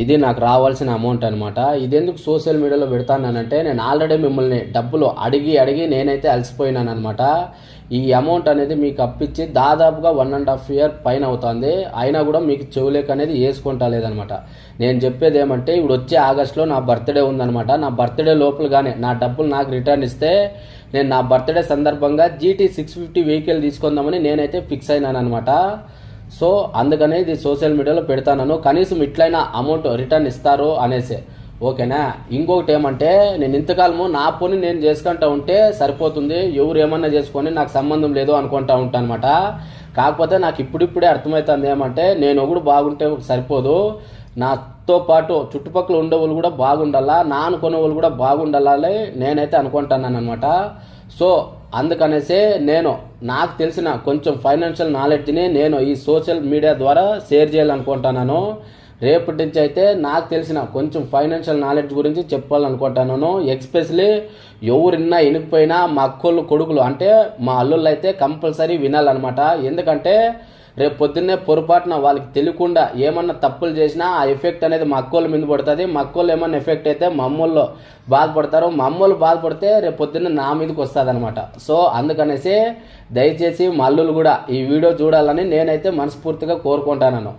ఇది నాకు రావాల్సిన అమౌంట్ అనమాట. ఇదెందుకు సోషల్ మీడియాలో పెడతానంటే నేను ఆల్రెడీ మిమ్మల్ని డబ్బులు అడిగి నేనైతే అలసిపోయినాను అనమాట. ఈ అమౌంట్ అనేది మీకు అప్పించి దాదాపుగా 1.5 year పైన అవుతుంది. అయినా కూడా మీకు చెవులేక అనేది వేసుకుంటా లేదనమాట. నేను చెప్పేది ఏమంటే ఇప్పుడు వచ్చే ఆగస్టులో నా బర్త్డే ఉందనమాట. నా బర్త్డే లోపలగానే నా డబ్బులు నాకు రిటర్న్ ఇస్తే నేను నా బర్త్డే సందర్భంగా GT 650 వెహికల్ తీసుకుందామని నేనైతే ఫిక్స్ అయినాను అనమాట. సో అందుకనే ఇది సోషల్ మీడియాలో పెడతాను. కనీసం ఇట్లయినా అమౌంట్ రిటర్న్ ఇస్తారు అనేసి, ఓకేనా. ఇంకొకటి ఏమంటే నేను ఇంతకాలము నా పని నేను చేసుకుంటా ఉంటే సరిపోతుంది, ఎవరు ఏమన్నా చేసుకొని నాకు సంబంధం లేదు అనుకుంటా ఉంటాను అనమాట. కాకపోతే నాకు ఇప్పుడిప్పుడే అర్థమవుతుంది ఏమంటే నేను ఒకడు బాగుంటే సరిపోదు, నాతో పాటు చుట్టుపక్కల ఉండే వాళ్ళు కూడా బాగుండాలా, నా అనుకునే వాళ్ళు కూడా బాగుండాలి నేనైతే అనుకుంటున్నాను అనమాట. సో అందుకనేసే నేను నాకు తెలిసిన కొంచెం ఫైనాన్షియల్ నాలెడ్జ్ని నేను ఈ సోషల్ మీడియా ద్వారా షేర్ చేయాలనుకుంటున్నాను. రేపటి నుంచి అయితే నాకు తెలిసిన కొంచెం ఫైనాన్షియల్ నాలెడ్జ్ గురించి చెప్పాలనుకుంటున్నాను. ఎక్స్పెషలీ ఎవరిన్నా వినకపోయినా మా అక్కోళ్ళు కొడుకులు అంటే మా అల్లుళ్ళు అయితే కంపల్సరీ వినాలన్నమాట. ఎందుకంటే రేపు పొద్దున్నే పొరపాటున వాళ్ళకి తెలియకుండా ఏమన్నా తప్పులు చేసినా ఆ ఎఫెక్ట్ అనేది మా అక్కోళ్ళ మీద పడుతుంది. మా అక్కోళ్ళు ఏమన్నా ఎఫెక్ట్ అయితే మా అమ్మోళ్ళు బాధపడతారు, మా అమ్మోళ్ళు బాధపడితే రేపు పొద్దున్న నా మీదకి వస్తుంది అనమాట. సో అందుకనేసి దయచేసి మా అల్లులు కూడా ఈ వీడియో చూడాలని నేనైతే మనస్ఫూర్తిగా కోరుకుంటాను.